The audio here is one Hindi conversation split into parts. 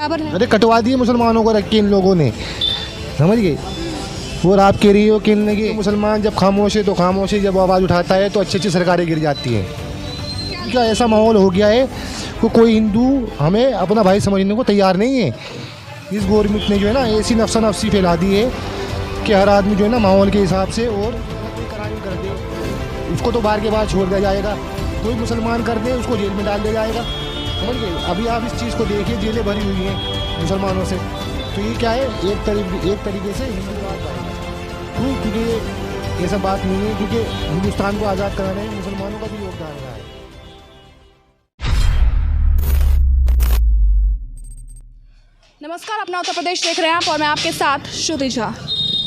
बराबर है। अरे कटवा दिए मुसलमानों को रख के इन लोगों ने, समझ गए। और आप कह रही हो कि इनके मुसलमान जब खामोश है तो खामोश है, जब आवाज़ उठाता है तो अच्छी अच्छी सरकारें गिर जाती हैं। क्या ऐसा माहौल हो गया है कि कोई हिंदू हमें अपना भाई समझने को तैयार नहीं है। इस गवर्नमेंट ने जो है ना ऐसी नफसा नफसी फैला दी है कि हर आदमी जो है ना माहौल के हिसाब से और क्राइम कर दे उसको तो बाहर के बाहर छोड़ दिया जाएगा, कोई मुसलमान कर दे उसको जेल में डाल दिया जाएगा, समझ गए। अभी आप इस चीज़ को देखिए, जेलें भरी हुई हैं मुसलमानों से। तो ये क्या है, एक तरीके से हिंदूवाद है। क्यों? क्योंकि ऐसा बात नहीं है, क्योंकि हिंदुस्तान को आज़ाद कराने में मुसलमानों का भी योगदान रहा है। नमस्कार, अपना उत्तर प्रदेश देख रहे हैं आप और मैं आपके साथ श्रुति झा।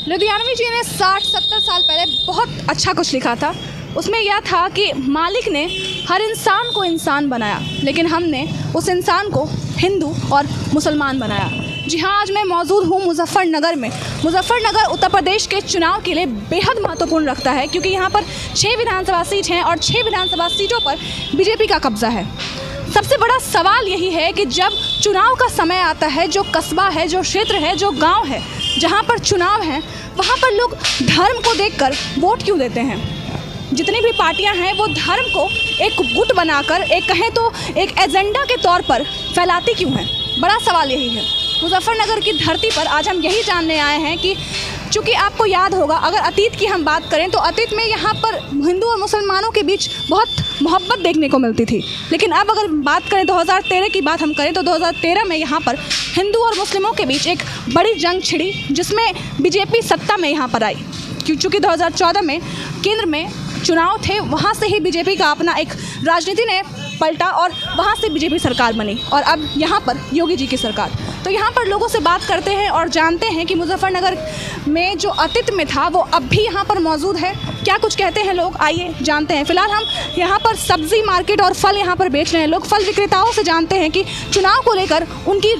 लुधियानवी जी ने 60-70 साल पहले बहुत अच्छा कुछ लिखा था। उसमें यह था कि मालिक ने हर इंसान को इंसान बनाया, लेकिन हमने उस इंसान को हिंदू और मुसलमान बनाया। जी हाँ, आज मैं मौजूद हूँ मुजफ्फरनगर में। मुजफ्फरनगर उत्तर प्रदेश के चुनाव के लिए बेहद महत्वपूर्ण रखता है, क्योंकि यहाँ पर 6 विधानसभा सीट हैं और 6 विधानसभा सीटों पर बीजेपी का कब्जा है। सबसे बड़ा सवाल यही है कि जब चुनाव का समय आता है, जो कस्बा है, जो क्षेत्र है, जो गांव है, जहां पर चुनाव है, वहां पर लोग धर्म को देखकर वोट क्यों देते हैं? जितनी भी पार्टियां हैं वो धर्म को एक गुट बनाकर, एक कहें तो एक एजेंडा के तौर पर फैलाती क्यों हैं? बड़ा सवाल यही है। मुजफ्फरनगर की धरती पर आज हम यही जानने आए हैं कि चूँकि आपको याद होगा, अगर अतीत की हम बात करें तो अतीत में यहाँ पर हिंदू और मुसलमानों के बीच बहुत मोहब्बत देखने को मिलती थी। लेकिन अब अगर बात करें 2013 की बात हम करें तो 2013 में यहाँ पर हिंदू और मुस्लिमों के बीच एक बड़ी जंग छिड़ी, जिसमें बीजेपी सत्ता में यहाँ पर आई। चूँकि 2014 में केंद्र में चुनाव थे, वहाँ से ही बीजेपी का अपना एक राजनीति ने पलटा और वहाँ से बीजेपी सरकार बनी और अब यहाँ पर योगी जी की सरकार। तो यहाँ पर लोगों से बात करते हैं और जानते हैं कि मुजफ्फरनगर में जो अतीत में था वो अब भी यहाँ पर मौजूद है। क्या कुछ कहते हैं लोग, आइए जानते हैं। फिलहाल हम यहाँ पर सब्जी मार्केट और फल यहाँ पर बेच रहे हैं। लोग फल विक्रेताओं से जानते हैं कि चुनाव को लेकर उनकी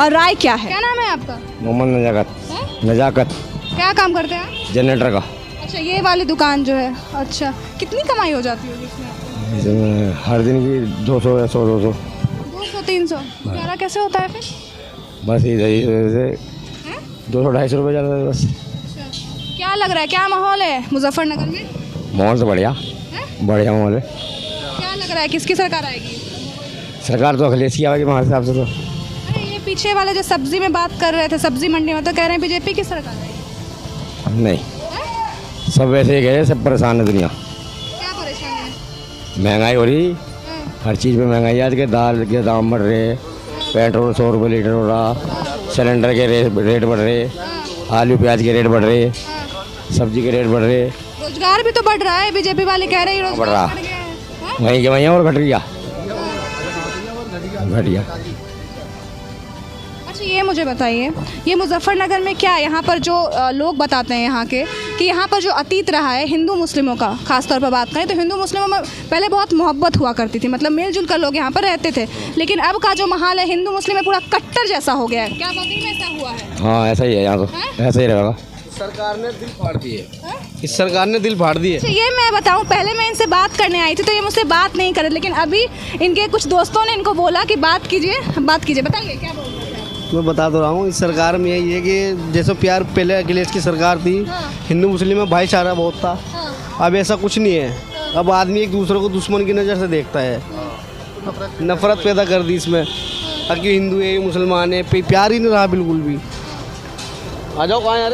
राय क्या है। क्या नाम है आपका? मोहम्मद नजाकत। क्या काम करते हैं आप? जनरेटर का। अच्छा, ये वाली दुकान जो है, अच्छा, कितनी कमाई हो जाती होगी इसमें? हर दिन की 200 या 100 200-300। गुजारा कैसे होता है फिर? बस इधर से 200-250 रुपये जाता है बस। अच्छा, क्या लग रहा है, क्या माहौल है मुजफ्फरनगर में? माहौल तो बढ़िया बढ़िया माहौल है। क्या लग रहा है, किसकी सरकार आएगी? सरकार तो अखिलेश की आएगी हमारे हिसाब से तो। अरे ये पीछे वाले जो सब्जी में बात कर रहे थे, सब्जी मंडी में, तो कह रहे हैं बीजेपी की सरकार आएगी। नहीं, सब वैसे ही गए, सब परेशान है दुनिया। क्या परेशानी है? महंगाई हो रही, हर चीज़ में महंगाई। आज के दाल के दाम बढ़ रहे, पेट्रोल 100 रुपये लीटर हो रहा, सिलेंडर के रेट बढ़ रहे, आलू प्याज के रेट बढ़ रहे, सब्जी के रेट बढ़ रहे। रोजगार भी तो बढ़ रहा है, बीजेपी वाले कह रहे हैं बढ़ रहा, वहीं के वहीं और घट गया, घट गया। अच्छा, ये मुझे बताइए, ये मुजफ्फरनगर में क्या, यहाँ पर जो लोग बताते हैं यहाँ के कि यहाँ पर जो अतीत रहा है हिंदू मुस्लिमों का, खासतौर पर बात करें तो हिंदू मुस्लिमों में पहले बहुत मोहब्बत हुआ करती थी, मतलब मिलजुल कर लोग यहाँ पर रहते थे। लेकिन अब का जो माहौल है हिंदू मुस्लिम में पूरा कट्टर जैसा हो गया है। क्या वाकई में ऐसा हुआ है? हाँ, ऐसा ही है यहाँ तो, ऐसा ही रहेगा। सरकार ने दिल फाड़ दिए, इस सरकार ने दिल फाड़ दिए। अच्छा, ये मैं बताऊं, पहले मैं इनसे बात करने आई थी तो ये मुझसे बात नहीं कर रहे, लेकिन अभी इनके कुछ दोस्तों ने इनको बोला कि बात कीजिए, बताइए क्या बोल रहे हैं? मैं बता तो रहा हूँ, इस सरकार में यही है कि जैसे प्यार पहले अखिलेश की सरकार थी, हिंदू मुस्लिम में भाईचारा बहुत था। अब ऐसा कुछ नहीं है। अब आदमी एक दूसरे को दुश्मन की नज़र से देखता है, नफरत पैदा कर दी इसमें। अब कि हिंदू है मुसलमान है, प्यार ही नहीं रहा बिल्कुल भी। आ जाओ, कहाँ यार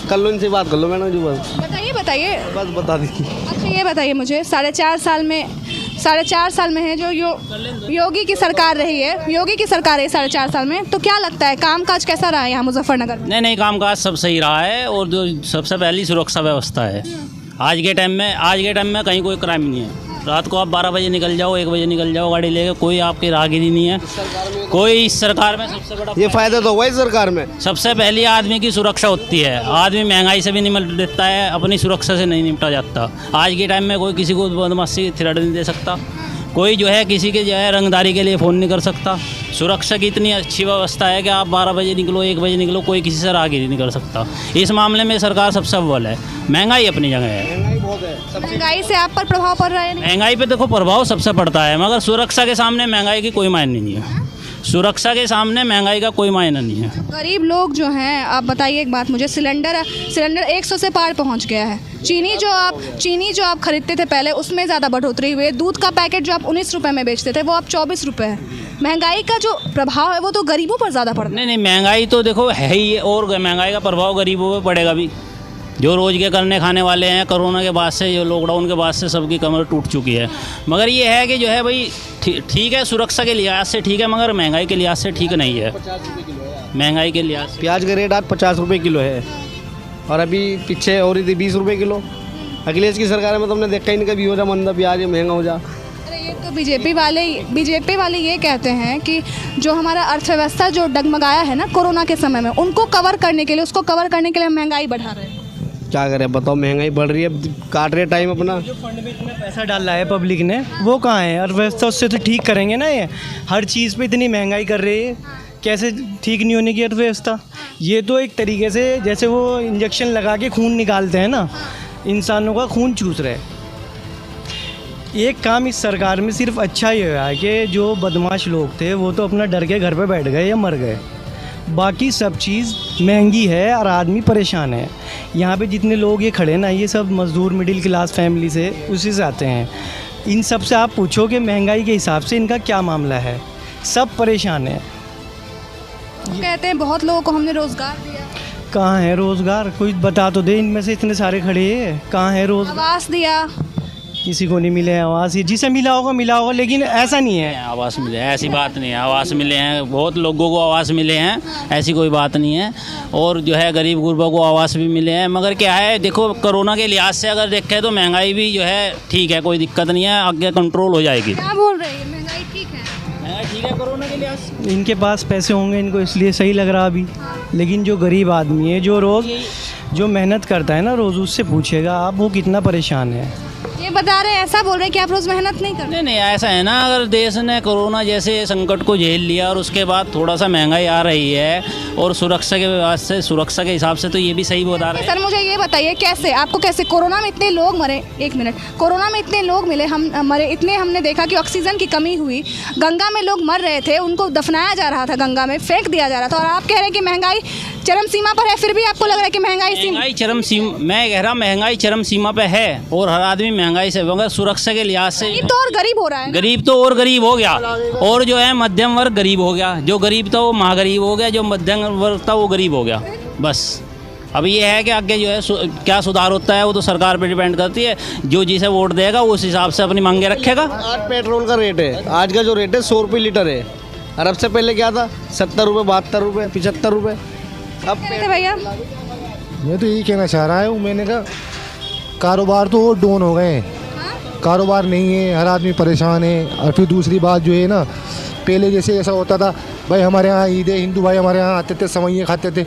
कर लो, इनसे बात कर लो मैडम जी। बस बताइए बस बता दीजिए। अच्छा, ये बताइए मुझे, 4.5 साल में है जो योगी की सरकार रही है, योगी की सरकार है 4.5 साल में, तो क्या लगता है कामकाज कैसा रहा है यहाँ मुजफ्फरनगर में? नहीं, कामकाज सब सही रहा है और जो सबसे पहली सुरक्षा व्यवस्था है आज के टाइम में कहीं कोई क्राइम नहीं है। रात को आप 12 बजे निकल जाओ, 1 बजे निकल जाओ गाड़ी लेके, कोई आपकी राहगीरी नहीं है। कोई इस सरकार में सबसे बड़ा ये फायदा तो हुआ इस सरकार में। सबसे पहली आदमी की सुरक्षा होती है। आदमी महंगाई से भी निपट देता है, अपनी सुरक्षा से नहीं निपटा जाता। आज के टाइम में कोई किसी को बदमाशी थ्रेट नहीं दे सकता, कोई जो है किसी के जो है रंगदारी के लिए फ़ोन नहीं कर सकता। सुरक्षा की इतनी अच्छी व्यवस्था है कि आप 12 बजे निकलो, 1 बजे निकलो, कोई किसी से राहगीरी नहीं कर सकता। इस मामले में सरकार सबसे अव्वल है। महंगाई अपनी जगह है, महंगाई से आप पर प्रभाव पड़ रहा है? महंगाई पे देखो प्रभाव सबसे पड़ता है, मगर सुरक्षा के सामने महंगाई की कोई मायने नहीं है। सुरक्षा के सामने महंगाई का कोई मायना नहीं है। गरीब लोग जो हैं, आप बताइए एक बात मुझे, सिलेंडर 100 से पार पहुंच गया है। चीनी जो आप खरीदते थे पहले उसमें ज़्यादा बढ़ोतरी हुई है। दूध का पैकेट जो आप 19 रुपये में बेचते थे वो अब 24 रुपये है। महंगाई का जो प्रभाव है वो तो गरीबों पर ज़्यादा पड़ता है। नहीं, महंगाई तो देखो है ही, और महंगाई का प्रभाव गरीबों पर पड़ेगा भी। जो रोज़ के करने खाने वाले हैं, कोरोना के बाद से, जो लॉकडाउन के बाद से सबकी कमर टूट चुकी है। मगर ये है कि जो है भाई ठीक है, सुरक्षा के लिहाज से ठीक है, मगर महंगाई के लिहाज से ठीक नहीं है। महंगाई के लिहाज से प्याज का रेट आज 50 रुपये किलो है, और अभी पीछे हो रही थी 20 रुपये किलो। अखिलेश की सरकार में तो हमने देखा ही नहीं कभी हो जा मंदा प्याज ये महंगा हो जा। अरे ये तो बीजेपी वाले ये कहते हैं कि जो हमारा अर्थव्यवस्था जो डगमगाया है ना कोरोना के समय में, उसको कवर करने के लिए हम महंगाई बढ़ा रहे हैं। क्या करें बताओ, महंगाई बढ़ रही है, काट रहे टाइम अपना। जो फंड में इतना पैसा डाला है पब्लिक ने, वो कहाँ है? अर्थव्यवस्था उससे तो ठीक करेंगे ना। ये हर चीज़ पे इतनी महंगाई कर रही है, कैसे ठीक नहीं होने की अर्थव्यवस्था? ये तो एक तरीके से जैसे वो इंजेक्शन लगा के खून निकालते हैं ना, इंसानों का खून चूस रहे। एक काम इस सरकार में सिर्फ अच्छा ही हुआ है कि जो बदमाश लोग थे वो तो अपना डर के घर पे बैठ गए या मर गए। बाकी सब चीज़ महंगी है और आदमी परेशान है। यहाँ पे जितने लोग ये खड़े ना, ये सब मज़दूर मिडिल क्लास फैमिली से उसी से आते हैं। इन सब से आप पूछो कि महंगाई के हिसाब से इनका क्या मामला है, सब परेशान है। कहते हैं बहुत लोगों को हमने रोज़गार दिया, कहाँ है रोज़गार? कोई बता तो दे, इनमें से इतने सारे खड़े हैं, कहाँ है रोज़गार? आवास दिया, किसी को नहीं मिले आवास। ये जिसे मिला होगा, लेकिन ऐसा नहीं है। आवास मिले, ऐसी बात नहीं है। आवास मिले हैं, बहुत लोगों को आवास मिले हैं, ऐसी कोई बात नहीं है। और जो है गरीब गुरबा को आवास भी मिले हैं। मगर क्या है, देखो कोरोना के लिहाज से अगर देखें तो महंगाई भी जो है ठीक है, कोई दिक्कत नहीं है, आगे कंट्रोल हो जाएगी। क्या बोल रहे हैं? महंगाई ठीक है, महंगाई ठीक है कोरोना के लिहाज से। इनके पास पैसे होंगे, इनको इसलिए सही लग रहा अभी। लेकिन जो गरीब आदमी है, जो रोज़ जो मेहनत करता है ना रोज़, उससे पूछेगा आप वो कितना परेशान है। ये बता रहे हैं, ऐसा बोल रहे हैं कि आप रोज़ मेहनत नहीं करते। नहीं, ऐसा है ना, अगर देश ने कोरोना जैसे संकट को झेल लिया और उसके बाद थोड़ा सा महंगाई आ रही है, और सुरक्षा के हिसाब से तो ये भी सही बता रहे हैं। सर मुझे ये बताइए, कैसे कोरोना में इतने लोग मरे, एक मिनट, कोरोना में इतने लोग मिले, हम मरे इतने, हमने देखा कि ऑक्सीजन की कमी हुई, गंगा में लोग मर रहे थे, उनको दफनाया जा रहा था, गंगा में फेंक दिया जा रहा था, और आप कह रहे हैं कि महंगाई चरम सीमा पर है, फिर भी आपको लग रहा है कि महंगाई चरम सीमा, मैं कह रहा महंगाई चरम सीमा पे है, और हर आदमी महंगाई से, मगर सुरक्षा के लिहाज से तो और गरीब हो रहा है। गरीब तो और गरीब हो गया, और जो है मध्यम वर्ग गरीब हो गया, जो गरीब था वो महागरीब हो गया, जो मध्यम वर्ग था वो गरीब हो गया। बस अब ये है कि आगे जो है क्या सुधार होता है वो तो सरकार पे डिपेंड करती है। जो जिसे वोट देगा उस हिसाब से अपनी मांगे रखेगा। आज पेट्रोल का रेट है, आज का जो रेट है 100 रुपये लीटर है, और अब से पहले क्या था 70 रुपये, 72 रुपये, 75 रुपये। अब भैया मैं तो यही कहना चाह रहा हूँ, मैंने कहा कारोबार तो और डाउन हो गए हैं, कारोबार नहीं है, हर आदमी परेशान है। और फिर दूसरी बात जो है ना, पहले जैसे ऐसा होता था भाई हमारे यहाँ ईद है, हिंदू भाई हमारे यहाँ आते थे, सेवइयाँ खाते थे,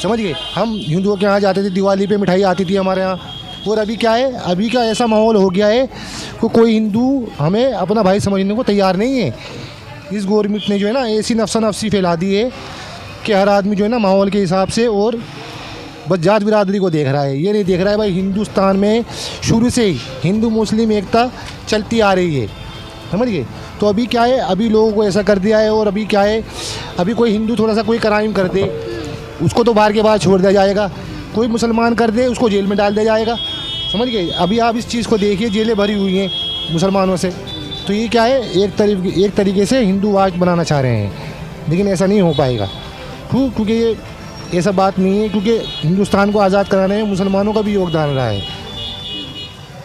समझ गए, हम हिंदुओं के यहाँ जाते थे, दिवाली पे मिठाई आती थी हमारे यहाँ। और अभी क्या है, अभी का ऐसा माहौल हो गया है कि कोई हिंदू हमें अपना भाई समझने को तैयार नहीं है। इस गवर्नमेंट ने जो है ना ऐसी नफसा नफसी फैला दी है कि हर आदमी जो है ना माहौल के हिसाब से और बस जात बिरादरी को देख रहा है। ये नहीं देख रहा है भाई हिंदुस्तान में शुरू से ही हिंदू मुस्लिम एकता चलती आ रही है, समझ गए। तो अभी क्या है, अभी लोगों को ऐसा कर दिया है। और अभी क्या है, अभी कोई हिंदू थोड़ा सा कोई क्राइम कर दे उसको तो बाहर के बाहर छोड़ दिया जाएगा, कोई मुसलमान कर दे उसको जेल में डाल दिया जाएगा, समझ गए। अभी आप इस चीज़ को देखिए, जेलें भरी हुई हैं मुसलमानों से। तो ये क्या है, एक तरीके से हिंदूवाद बनाना चाह रहे हैं, लेकिन ऐसा नहीं हो पाएगा। क्योंकि ये ऐसा बात नहीं है, क्योंकि हिंदुस्तान को आज़ाद कराने में मुसलमानों का भी योगदान रहा है।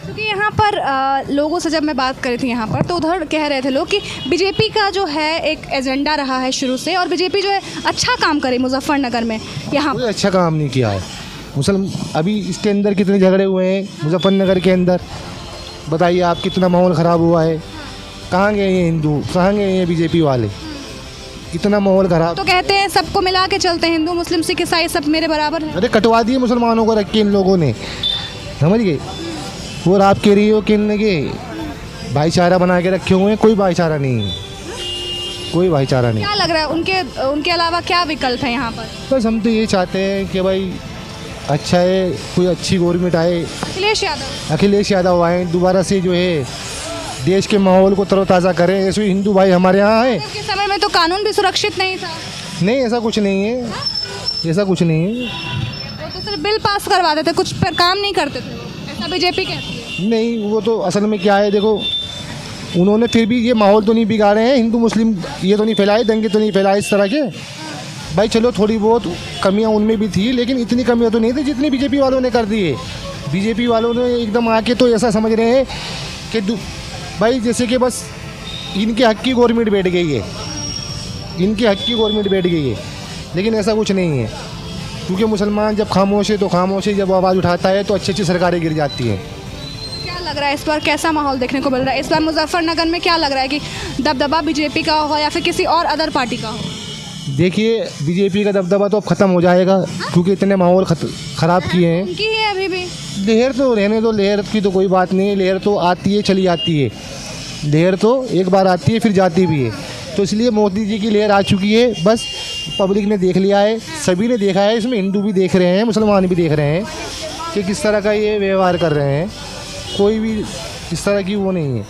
क्योंकि यहाँ पर लोगों से जब मैं बात करी थी यहाँ पर, तो उधर कह रहे थे लोग कि बीजेपी का जो है एक एजेंडा रहा है शुरू से, और बीजेपी जो है अच्छा काम करे मुजफ्फरनगर में। यहाँ कोई अच्छा काम नहीं किया है अभी इसके अंदर कितने झगड़े हुए हैं मुजफ्फरनगर के अंदर, बताइए आप, कितना माहौल ख़राब हुआ है। कहाँ गए ये हिंदू, कहाँ गए ये बीजेपी वाले, कितना माहौल खराब। तो कहते हैं सबको मिला के चलते हैं, हिंदू मुस्लिम सिख ईसाई सब मेरे बराबर है। अरे कटवा दिए मुसलमानों को रख के इन लोगों ने, समझ गए। और आप कह रही हो कि इनके भाईचारा बना के रखे हुए हैं, कोई भाईचारा नहीं है, कोई भाईचारा नहीं। क्या लग रहा है उनके अलावा क्या विकल्प है यहाँ पर? बस हम तो ये चाहते हैं कि भाई अच्छा है, कोई अच्छी गवर्नमेंट आए, अखिलेश यादव आए दोबारा से जो है देश के माहौल को तरोताज़ा करें। ऐसे हिंदू भाई हमारे यहाँ हैं। के समय में तो कानून भी सुरक्षित नहीं था, नहीं, ऐसा कुछ नहीं है, ऐसा कुछ नहीं है। वो तो सिर्फ बिल पास करवाते थे, कुछ पर काम नहीं करते थे, ऐसा बीजेपी कहती है। नहीं, वो तो असल में क्या है, देखो उन्होंने फिर भी ये माहौल तो नहीं बिगाड़े हैं, हिंदू मुस्लिम ये तो नहीं फैलाए, दंगे तो नहीं फैलाए इस तरह के। भाई चलो थोड़ी बहुत कमियां उनमें भी थी, लेकिन इतनी कमियां तो नहीं थी जितनी बीजेपी वालों ने कर दी है। बीजेपी वालों ने एकदम आके तो ऐसा समझ रहे हैं कि भाई जैसे कि बस इनके हक की गवर्नमेंट बैठ गई है, इनके हक की गवर्नमेंट बैठ गई है, लेकिन ऐसा कुछ नहीं है। क्योंकि मुसलमान जब खामोश है तो खामोश है, जब आवाज़ उठाता है तो अच्छी अच्छी सरकारें गिर जाती हैं। क्या लग रहा है इस बार कैसा माहौल देखने को मिल रहा है? इस बार मुजफ्फरनगर में क्या लग रहा है कि दबदबा बीजेपी का होगा या फिर किसी और अदर पार्टी का होगा? देखिए बीजेपी का दबदबा तो अब ख़त्म हो जाएगा, क्योंकि इतने माहौल ख़राब किए हैं। उनकी है अभी भी। लहर तो रहने दो, लहर की तो कोई बात नहीं, लहर तो आती है चली जाती है, लहर तो एक बार आती है फिर जाती भी है। तो इसलिए मोदी जी की लहर आ चुकी है, बस पब्लिक ने देख लिया है, सभी ने देखा है, इसमें हिंदू भी देख रहे हैं, मुसलमान भी देख रहे हैं कि किस तरह का ये व्यवहार कर रहे हैं। कोई भी इस तरह की वो नहीं है।